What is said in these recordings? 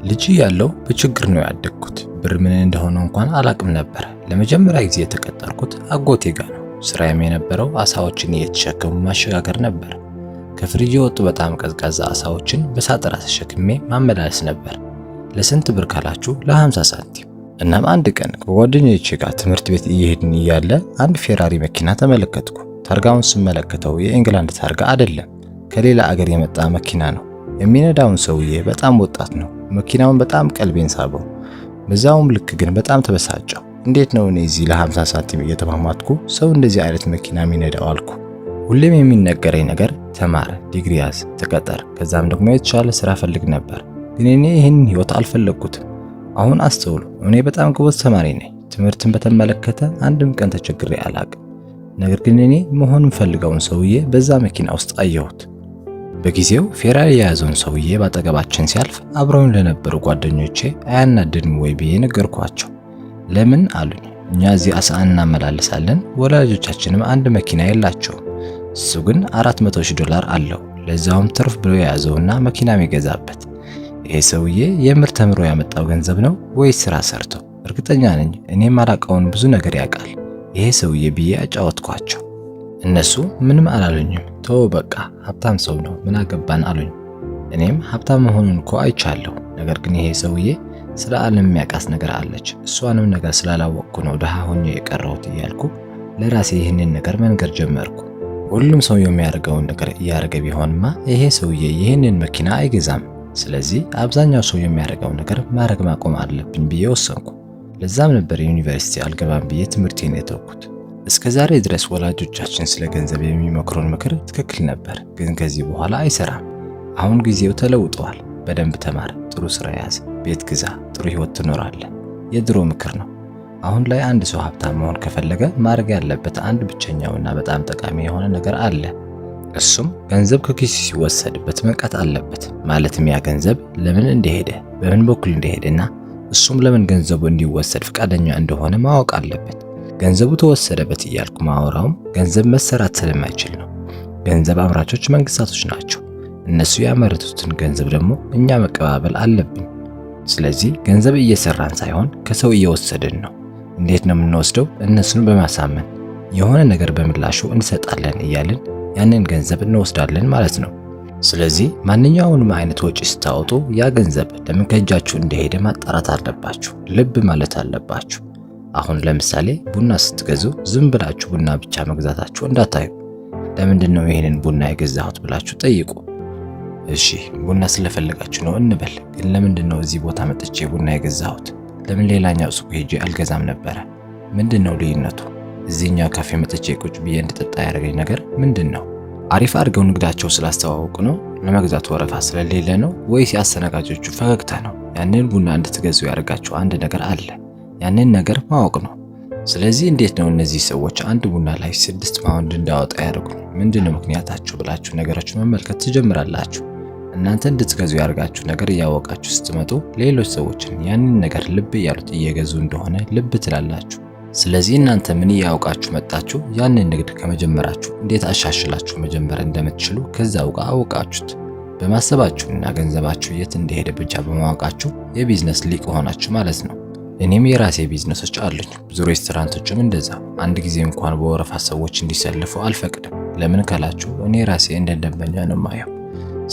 ልጅ ያለው በችግር ነው ያደግኩት። ብር ምን እንደሆነ እንኳን አላቅም ነበር። ለመጀመሪያ ጊዜ የተቀጠርኩት አጎቴ ጋር ነው። ስራዬም የነበረው አሳዎችን እየተሸከሙ ማሸጋገር ነበር። ከፍሪጅ የወጡ በጣም ቀዝቃዛ አሳዎችን በሳጥራ ተሸክሜ ማመላለስ ነበር። ለስንት ብር ካላችሁ ለ50 ሳንቲም። እናም አንድ ቀን ከጓደኞቼ ጋር ትምህርት ቤት እየሄድን እያለ አንድ ፌራሪ መኪና ተመለከትኩ። ታርጋውን ስመለከተው የኢንግላንድ ታርጋ አይደለም፣ ከሌላ አገር የመጣ መኪና ነው። የሚነዳውን ሰውዬ በጣም ወጣት ነው። መኪናውን በጣም ቀልቤን ሳበው። በዛውም ልክ ግን በጣም ተበሳጨው። እንዴት ነው እኔ እዚህ ለ50 ሳንቲም እየተማማትኩ ሰው እንደዚህ አይነት መኪና የሚነዳው አልኩ። ሁሌም የሚነገረኝ ነገር ተማር፣ ዲግሪ ያዝ፣ ተቀጠር፣ ከዛም ደግሞ የተሻለ ስራ ፈልግ ነበር። ግን እኔ ይህንን ህይወት አልፈለግኩትም። አሁን አስተውሉ፣ እኔ በጣም ጎበዝ ተማሪ ነኝ። ትምህርትን በተመለከተ አንድም ቀን ተቸግሬ አላቅም። ነገር ግን እኔ መሆን የምፈልገውን ሰውዬ በዛ መኪና ውስጥ አየሁት። በጊዜው ፌራሪ የያዘውን ሰውዬ ባጠገባችን ሲያልፍ አብረውን ለነበሩ ጓደኞቼ አያናድንም ወይ ብዬ ነገርኳቸው። ለምን አሉኝ። እኛ እዚህ አሳ እናመላልሳለን፣ ወላጆቻችንም አንድ መኪና የላቸውም። እሱ ግን $400,000 አለው፣ ለዛውም ትርፍ ብሎ የያዘውና መኪና የሚገዛበት። ይሄ ሰውዬ የምር ተምሮ ያመጣው ገንዘብ ነው ወይስ ስራ ሰርቶ? እርግጠኛ ነኝ እኔም አላቀውን ብዙ ነገር ያውቃል ይሄ ሰውዬ ብዬ አጫወትኳቸው። እነሱ ምንም አላሉኝም። ተው በቃ ሀብታም ሰው ነው ምን አገባን አሉኝ። እኔም ሀብታም መሆኑን እኮ አይቻለሁ፣ ነገር ግን ይሄ ሰውዬ ስለ ዓለም የሚያውቃት ነገር አለች፣ እሷንም ነገር ስላላወቅኩ ነው ድሃ ሆኜ የቀረሁት እያልኩ ለራሴ ይህንን ነገር መንገር ጀመርኩ። ሁሉም ሰው የሚያደርገውን ነገር እያደረገ ቢሆንማ ይሄ ሰውዬ ይህንን መኪና አይገዛም። ስለዚህ አብዛኛው ሰው የሚያደርገውን ነገር ማድረግ ማቆም አለብኝ ብዬ ወሰንኩ። ለዛም ነበር ዩኒቨርሲቲ አልገባም ብዬ ትምህርቴን የተውኩት። እስከ ዛሬ ድረስ ወላጆቻችን ስለ ገንዘብ የሚመክሩን ምክር ትክክል ነበር፣ ግን ከዚህ በኋላ አይሰራም። አሁን ጊዜው ተለውጧል። በደንብ ተማር፣ ጥሩ ስራ ያዝ፣ ቤት ግዛ፣ ጥሩ ህይወት ትኖራለህ። የድሮ ምክር ነው። አሁን ላይ አንድ ሰው ሀብታም መሆን ከፈለገ ማድረግ ያለበት አንድ ብቸኛውና በጣም ጠቃሚ የሆነ ነገር አለ። እሱም ገንዘብ ከኪስ ሲወሰድበት መንቃት አለበት። ማለትም ያ ገንዘብ ለምን እንደሄደ፣ በምን በኩል እንደሄደና እሱም ለምን ገንዘቡ እንዲወሰድ ፈቃደኛ እንደሆነ ማወቅ አለበት። ገንዘቡ ተወሰደበት እያልኩ ማወራውም ገንዘብ መሰራት ስለማይችል ነው። ገንዘብ አምራቾች መንግስታቶች ናቸው። እነሱ ያመረቱትን ገንዘብ ደግሞ እኛ መቀባበል አለብን። ስለዚህ ገንዘብ እየሰራን ሳይሆን ከሰው እየወሰድን ነው። እንዴት ነው የምንወስደው? እነሱን በማሳመን የሆነ ነገር በምላሹ እንሰጣለን እያልን ያንን ገንዘብ እንወስዳለን ማለት ነው። ስለዚህ ማንኛውንም አይነት ወጪ ስታወጡ ያ ገንዘብ ለምን ከእጃችሁ እንደሄደ ማጣራት አለባችሁ። ልብ ማለት አለባችሁ። አሁን ለምሳሌ ቡና ስትገዙ ዝም ብላችሁ ቡና ብቻ መግዛታችሁ እንዳታዩ። ለምንድን ነው ይሄንን ቡና የገዛሁት ብላችሁ ጠይቁ። እሺ ቡና ስለፈለጋችሁ ነው እንበል፣ ግን ለምንድን ነው እዚህ ቦታ መጥቼ ቡና የገዛሁት? ለምን ሌላኛው ሱቅ ሄጄ አልገዛም ነበረ? ምንድን ነው ልዩነቱ? እዚህኛው ካፌ መጥቼ ቁጭ ብዬ እንድጠጣ ያደረገኝ ነገር ምንድን ነው? አሪፍ አድርገው ንግዳቸው ስላስተዋወቁ ነው? ለመግዛት ወረፋ ስለሌለ ነው? ወይስ የአስተናጋጆቹ ፈገግታ ነው? ያንን ቡና እንድትገዙ ያደርጋችሁ አንድ ነገር አለ። ያንን ነገር ማወቅ ነው። ስለዚህ እንዴት ነው እነዚህ ሰዎች አንድ ቡና ላይ 6 ፓውንድ እንዳወጣ ያደርጉኝ? ምንድነው ምክንያታቸው ብላችሁ ነገሮችን መመልከት ትጀምራላችሁ። እናንተ እንድትገዙ ያደርጋችሁ ነገር እያወቃችሁ ስትመጡ ሌሎች ሰዎችን ያንን ነገር ልብ እያሉት እየገዙ እንደሆነ ልብ ትላላችሁ። ስለዚህ እናንተ ምን እያወቃችሁ መጣችሁ? ያንን ንግድ ከመጀመራችሁ እንዴት አሻሽላችሁ መጀመር እንደምትችሉ ከዛው ጋር አወቃችሁት። በማሰባችሁና ገንዘባችሁ የት እንደሄደ ብቻ በማወቃችሁ የቢዝነስ ሊቅ ሆናችሁ ማለት ነው። እኔም የራሴ ቢዝነሶች አሉኝ፣ ብዙ ሬስቶራንቶችም እንደዛ። አንድ ጊዜ እንኳን በወረፋ ሰዎች እንዲሰልፉ አልፈቅድም። ለምን ካላችሁ እኔ ራሴ እንደ ደንበኛ ነው ማየው።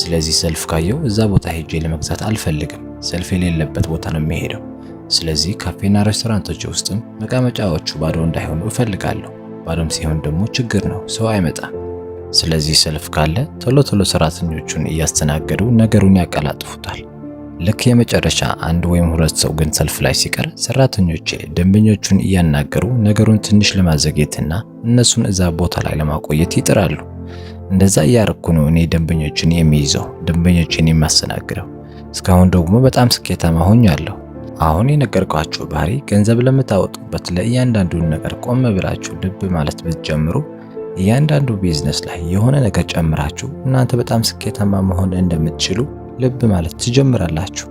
ስለዚህ ሰልፍ ካየው እዛ ቦታ ሄጄ ለመግዛት አልፈልግም። ሰልፍ የሌለበት ቦታ ነው የሚሄደው። ስለዚህ ካፌና ሬስቶራንቶች ውስጥም መቀመጫዎቹ ባዶ እንዳይሆኑ እፈልጋለሁ። ባዶም ሲሆን ደግሞ ችግር ነው፣ ሰው አይመጣም። ስለዚህ ሰልፍ ካለ ቶሎ ቶሎ ሰራተኞቹን እያስተናገዱ ነገሩን ያቀላጥፉታል። ልክ የመጨረሻ 1 ወይም 2 ሰው ግን ሰልፍ ላይ ሲቀር ሰራተኞቼ ደንበኞቹን እያናገሩ ነገሩን ትንሽ ለማዘግየትና እነሱን እዛ ቦታ ላይ ለማቆየት ይጥራሉ። እንደዛ እያረኩ ነው እኔ ደንበኞችን የሚይዘው፣ ደንበኞችን የማስተናግደው። እስካሁን ደግሞ በጣም ስኬታማ ሆኛለሁ። አሁን የነገርኳችሁ ባህሪ ገንዘብ ለምታወጡበት ለእያንዳንዱ ነገር ቆም ብላችሁ ልብ ማለት ብትጀምሩ፣ እያንዳንዱ ቢዝነስ ላይ የሆነ ነገር ጨምራችሁ እናንተ በጣም ስኬታማ መሆን እንደምትችሉ ልብ ማለት ትጀምራላችሁ።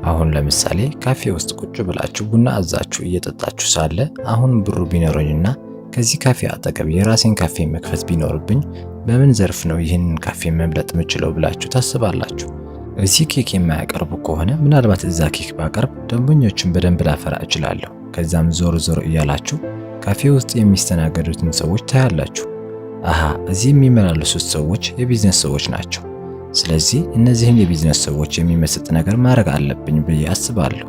አሁን ለምሳሌ ካፌ ውስጥ ቁጭ ብላችሁ ቡና አዛችሁ እየጠጣችሁ ሳለ አሁን ብሩ ቢኖረኝና ከዚህ ካፌ አጠገብ የራሴን ካፌ መክፈት ቢኖርብኝ በምን ዘርፍ ነው ይህንን ካፌ መምረጥ የምችለው ብላችሁ ታስባላችሁ። እዚህ ኬክ የማያቀርቡ ከሆነ ምናልባት እዛ ኬክ ባቀርብ ደንበኞችን በደንብ ላፈራ እችላለሁ። ከዛም ዞር ዞር እያላችሁ ካፌ ውስጥ የሚስተናገዱትን ሰዎች ታያላችሁ። አሃ እዚህ የሚመላለሱት ሰዎች የቢዝነስ ሰዎች ናቸው። ስለዚህ እነዚህን የቢዝነስ ሰዎች የሚመስጥ ነገር ማድረግ አለብኝ ብዬ አስባለሁ።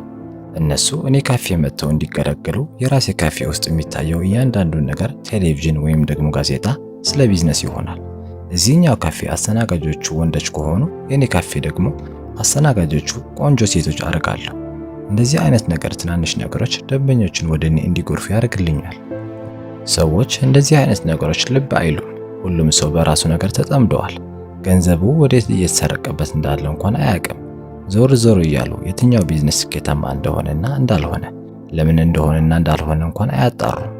እነሱ እኔ ካፌ መጥተው እንዲገለገሉ የራሴ ካፌ ውስጥ የሚታየው እያንዳንዱን ነገር ቴሌቪዥን ወይም ደግሞ ጋዜጣ ስለ ቢዝነስ ይሆናል። እዚህኛው ካፌ አስተናጋጆቹ ወንዶች ከሆኑ የኔ ካፌ ደግሞ አስተናጋጆቹ ቆንጆ ሴቶች አደርጋለሁ። እንደዚህ አይነት ነገር ትናንሽ ነገሮች ደንበኞችን ወደ እኔ እንዲጎርፉ ያደርግልኛል። ሰዎች እንደዚህ አይነት ነገሮች ልብ አይሉም። ሁሉም ሰው በራሱ ነገር ተጠምደዋል። ገንዘቡ ወዴት እየተሰረቀበት እንዳለ እንኳን አያውቅም። ዞር ዞር እያሉ የትኛው ቢዝነስ ስኬታማ እንደሆነና እንዳልሆነ ለምን እንደሆነና እንዳልሆነ እንኳን አያጣሩም።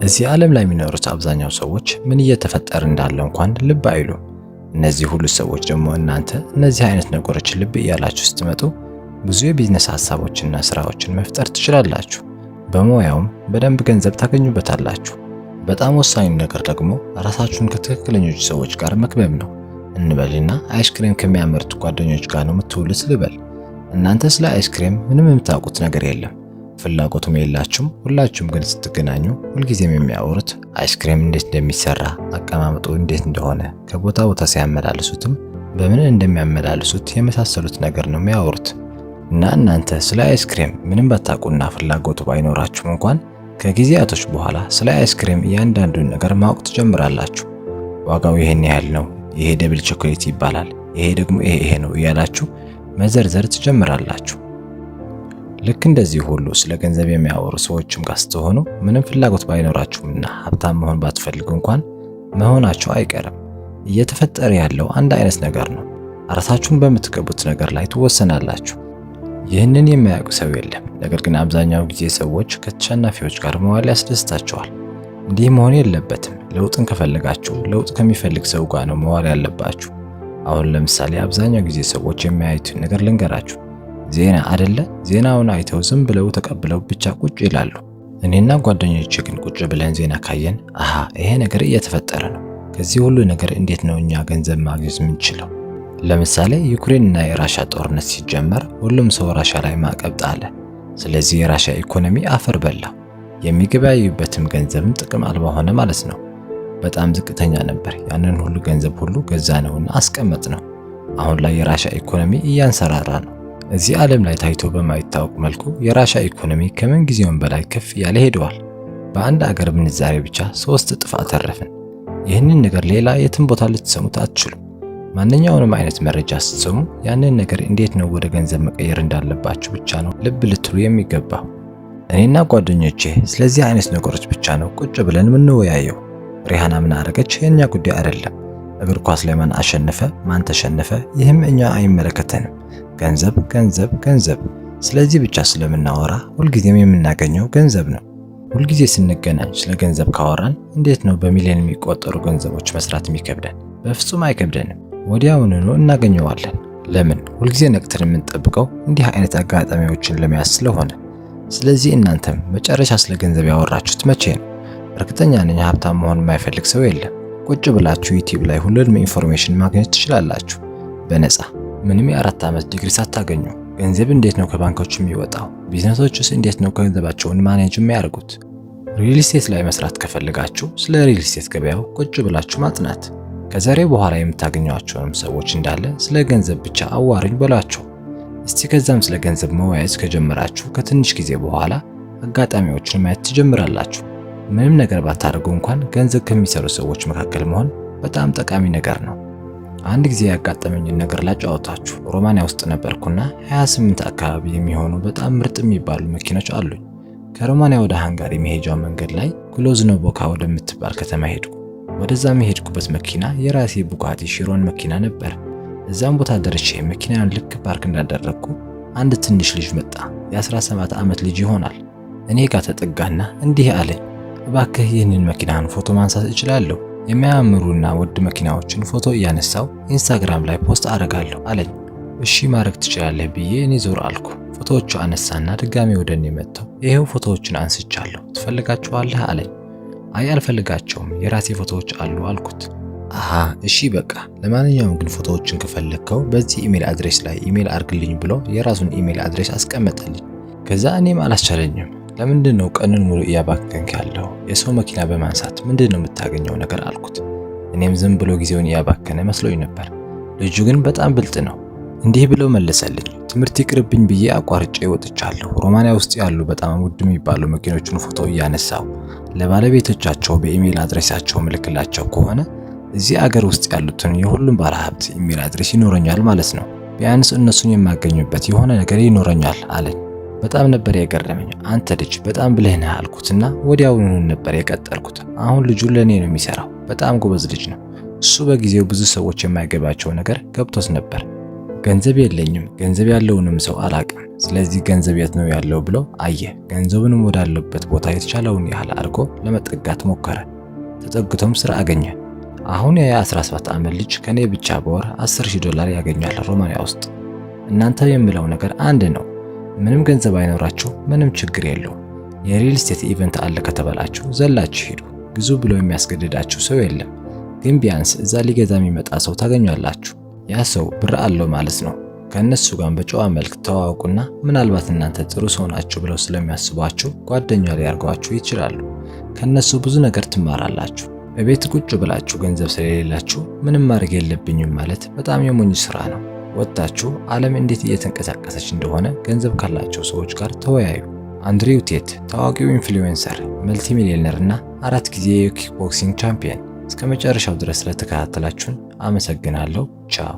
እዚህ ዓለም ላይ የሚኖሩት አብዛኛው ሰዎች ምን እየተፈጠረ እንዳለ እንኳን ልብ አይሉም። እነዚህ ሁሉ ሰዎች ደግሞ እናንተ እነዚህ አይነት ነገሮች ልብ እያላችሁ ስትመጡ ብዙ የቢዝነስ ሐሳቦችና ስራዎችን መፍጠር ትችላላችሁ። በሙያውም በደንብ ገንዘብ ታገኙበታላችሁ። በጣም ወሳኙ ነገር ደግሞ ራሳችሁን ከትክክለኞች ሰዎች ጋር መክበብ ነው። እንበልና አይስክሬም ከሚያመርቱ ጓደኞች ጋር ነው የምትውሉት ልበል። እናንተ ስለ አይስክሬም ምንም የምታውቁት ነገር የለም፣ ፍላጎቱም የላችሁም። ሁላችሁም ግን ስትገናኙ ሁልጊዜም የሚያወሩት አይስክሬም እንዴት እንደሚሰራ፣ አቀማመጡ እንዴት እንደሆነ፣ ከቦታ ቦታ ሲያመላልሱትም በምን እንደሚያመላልሱት የመሳሰሉት ነገር ነው የሚያወሩት። እና እናንተ ስለ አይስክሬም ምንም ባታውቁና ፍላጎቱ ባይኖራችሁም እንኳን ከጊዜያቶች በኋላ ስለ አይስክሬም እያንዳንዱን ነገር ማወቅ ትጀምራላችሁ። ዋጋው ይሄን ያህል ነው፣ ይሄ ደብል ቾኮሌት ይባላል፣ ይሄ ደግሞ ይሄ ነው እያላችሁ መዘርዘር ትጀምራላችሁ። ልክ እንደዚህ ሁሉ ስለ ገንዘብ የሚያወሩ ሰዎችም ጋር ስትሆኑ ምንም ፍላጎት ባይኖራችሁምና ሀብታም መሆን ባትፈልጉ እንኳን መሆናችሁ አይቀርም። እየተፈጠረ ያለው አንድ አይነት ነገር ነው። ራሳችሁን በምትገቡት ነገር ላይ ትወሰናላችሁ። ይህንን የማያውቅ ሰው የለም። ነገር ግን አብዛኛው ጊዜ ሰዎች ከተሸናፊዎች ጋር መዋል ያስደስታቸዋል። እንዲህ መሆን የለበትም። ለውጥን ከፈለጋችሁ ለውጥ ከሚፈልግ ሰው ጋር ነው መዋል ያለባችሁ። አሁን ለምሳሌ አብዛኛው ጊዜ ሰዎች የሚያዩትን ነገር ልንገራችሁ። ዜና አይደለ? ዜናውን አይተው ዝም ብለው ተቀብለው ብቻ ቁጭ ይላሉ። እኔና ጓደኞቼ ግን ቁጭ ብለን ዜና ካየን አሃ ይሄ ነገር እየተፈጠረ ነው፣ ከዚህ ሁሉ ነገር እንዴት ነው እኛ ገንዘብ ማግኘት የምንችለው? ለምሳሌ ዩክሬን እና የራሻ ጦርነት ሲጀመር ሁሉም ሰው ራሻ ላይ ማዕቀብ ጣለ። ስለዚህ የራሻ ኢኮኖሚ አፈር በላ። የሚገበያዩበትም ገንዘብም ጥቅም አልባ ሆነ ማለት ነው። በጣም ዝቅተኛ ነበር። ያንን ሁሉ ገንዘብ ሁሉ ገዛነውና አስቀመጥ ነው። አሁን ላይ የራሻ ኢኮኖሚ እያንሰራራ ነው። እዚህ ዓለም ላይ ታይቶ በማይታወቅ መልኩ የራሻ ኢኮኖሚ ከምን ጊዜውም በላይ ከፍ ያለ ሄደዋል። በአንድ አገር ምንዛሬ ብቻ 3 እጥፍ አተረፍን። ይህንን ነገር ሌላ የትም ቦታ ልትሰሙት አትችሉም። ማንኛውንም አይነት መረጃ ስትሰሙ ያንን ነገር እንዴት ነው ወደ ገንዘብ መቀየር እንዳለባችሁ ብቻ ነው ልብ ልትሉ የሚገባው። እኔና ጓደኞቼ ስለዚህ አይነት ነገሮች ብቻ ነው ቁጭ ብለን የምንወያየው። ሪሃና ምን አደረገች የኛ ጉዳይ አይደለም። እግር ኳስ ላይ ማን አሸነፈ ማን ተሸነፈ ይህም እኛ አይመለከተንም። ገንዘብ ገንዘብ ገንዘብ። ስለዚህ ብቻ ስለምናወራ ሁልጊዜም የምናገኘው ገንዘብ ነው። ሁልጊዜ ስንገናኝ ስለ ገንዘብ ካወራን እንዴት ነው በሚሊዮን የሚቆጠሩ ገንዘቦች መስራት የሚከብደን? በፍጹም አይከብደንም። ወዲያውኑ እናገኘዋለን። ለምን? ሁልጊዜ ነቅተን የምንጠብቀው እንዲህ አይነት አጋጣሚዎችን ለመያዝ ስለሆነ። ስለዚህ እናንተም መጨረሻ ስለ ገንዘብ ያወራችሁት መቼ ነው? እርግጠኛ ነኝ ሀብታም መሆን የማይፈልግ ሰው የለም። ቁጭ ብላችሁ ዩቲዩብ ላይ ሁሉንም ኢንፎርሜሽን ማግኘት ትችላላችሁ በነፃ ምንም የ4 ዓመት ዲግሪ ሳታገኙ። ገንዘብ እንዴት ነው ከባንኮች የሚወጣው? ቢዝነሶችስ እንዴት ነው ገንዘባቸውን ማኔጅ የሚያደርጉት? ሪል ስቴት ላይ መስራት ከፈልጋችሁ ስለ ሪል ስቴት ገበያው ቁጭ ብላችሁ ማጥናት። ከዛሬ በኋላ የምታገኟቸውንም ሰዎች እንዳለ ስለ ገንዘብ ብቻ አዋሩኝ በሏቸው እስቲ። ከዛም ስለ ገንዘብ መወያየት ከጀመራችሁ ከትንሽ ጊዜ በኋላ አጋጣሚዎችን ማየት ትጀምራላችሁ። ምንም ነገር ባታደርጉ እንኳን ገንዘብ ከሚሰሩ ሰዎች መካከል መሆን በጣም ጠቃሚ ነገር ነው። አንድ ጊዜ ያጋጠመኝን ነገር ላጫወታችሁ። ሮማንያ ውስጥ ነበርኩና 28 አካባቢ የሚሆኑ በጣም ምርጥ የሚባሉ መኪኖች አሉኝ። ከሮማንያ ወደ ሃንጋሪ መሄጃው መንገድ ላይ ግሎዝኖቦካ ወደምትባል ከተማ ሄድኩ። ወደዛም የሄድኩበት መኪና የራሴ ቡጋቲ ሺሮን መኪና ነበር። እዛም ቦታ ደርሼ መኪናውን ልክ ፓርክ እንዳደረግኩ አንድ ትንሽ ልጅ መጣ። የ17 ዓመት ልጅ ይሆናል። እኔ ጋር ተጠጋና እንዲህ አለኝ፣ እባክህ ይህንን መኪናን ፎቶ ማንሳት እችላለሁ? የሚያምሩና ውድ መኪናዎችን ፎቶ እያነሳው ኢንስታግራም ላይ ፖስት አደርጋለሁ አለኝ። እሺ ማድረግ ትችላለህ ብዬ እኔ ዞር አልኩ። ፎቶዎቹ አነሳና ድጋሚ ወደ እኔ መጥተው ይሄው ፎቶዎችን አንስቻለሁ ትፈልጋቸዋለህ አለኝ። አይ አልፈልጋቸውም የራሴ ፎቶዎች አሉ አልኩት። አሃ እሺ በቃ ለማንኛውም ግን ፎቶዎችን ከፈለግከው በዚህ ኢሜል አድሬስ ላይ ኢሜል አርግልኝ ብሎ የራሱን ኢሜል አድሬስ አስቀመጠልኝ። ከዛ እኔም አላስቻለኝም። ለምንድን ነው ቀኑን ሙሉ እያባከንክ ያለው? የሰው መኪና በማንሳት ምንድን ነው የምታገኘው ነገር አልኩት። እኔም ዝም ብሎ ጊዜውን እያባከነ መስሎኝ ነበር። ልጁ ግን በጣም ብልጥ ነው። እንዲህ ብሎ መለሰልኝ። ትምህርት ይቅርብኝ ብዬ አቋርጬ ወጥቻለሁ። ሮማንያ ውስጥ ያሉ በጣም ውድ የሚባሉ መኪኖችን ፎቶ እያነሳው ለባለቤቶቻቸው በኢሜል አድሬሳቸው ምልክላቸው ከሆነ እዚህ አገር ውስጥ ያሉትን የሁሉም ባለሀብት ኢሜል አድሬስ ይኖረኛል ማለት ነው። ቢያንስ እነሱን የማገኙበት የሆነ ነገር ይኖረኛል አለኝ። በጣም ነበር የገረመኝ። አንተ ልጅ በጣም ብልህ ነህ አልኩትና ወዲያውኑ ነበር የቀጠልኩት። አሁን ልጁ ለኔ ነው የሚሰራው። በጣም ጎበዝ ልጅ ነው። እሱ በጊዜው ብዙ ሰዎች የማይገባቸው ነገር ገብቶት ነበር። ገንዘብ የለኝም፣ ገንዘብ ያለውንም ሰው አላቅም። ስለዚህ ገንዘብ የት ነው ያለው ብሎ አየ። ገንዘቡንም ወዳለበት ቦታ የተቻለውን ያህል አድርጎ ለመጠጋት ሞከረ። ተጠግቶም ስራ አገኘ። አሁን የ17 ዓመት ልጅ ከኔ ብቻ በወር $10,000 ያገኛል ሮማንያ ውስጥ። እናንተ የምለው ነገር አንድ ነው። ምንም ገንዘብ አይኖራችሁ ምንም ችግር የለውም። የሪል ስቴት ኢቨንት አለ ከተባላችሁ ዘላችሁ ሂዱ። ግዙ ብሎ የሚያስገድዳችሁ ሰው የለም። ግን ቢያንስ እዛ ሊገዛ የሚመጣ ሰው ታገኛላችሁ። ያ ሰው ብር አለው ማለት ነው። ከነሱ ጋር በጨዋ መልክ ተዋውቁና ምናልባት እናንተ ጥሩ ሰው ናችሁ ብለው ስለሚያስቧችሁ ጓደኛ ሊያርጓችሁ ይችላሉ። ከነሱ ብዙ ነገር ትማራላችሁ። በቤት ቁጭ ብላችሁ ገንዘብ ስለሌላችሁ ምንም ማድረግ የለብኝም ማለት በጣም የሞኝ ስራ ነው። ወጣችሁ ዓለም እንዴት እየተንቀሳቀሰች እንደሆነ ገንዘብ ካላቸው ሰዎች ጋር ተወያዩ። አንድሪው ቴት ታዋቂው ኢንፍሉዌንሰር፣ መልቲ ሚሊዮነር እና 4 ጊዜ የኪክቦክሲንግ ቻምፒየን። እስከ መጨረሻው ድረስ ስለተከታተላችሁን አመሰግናለሁ። ቻው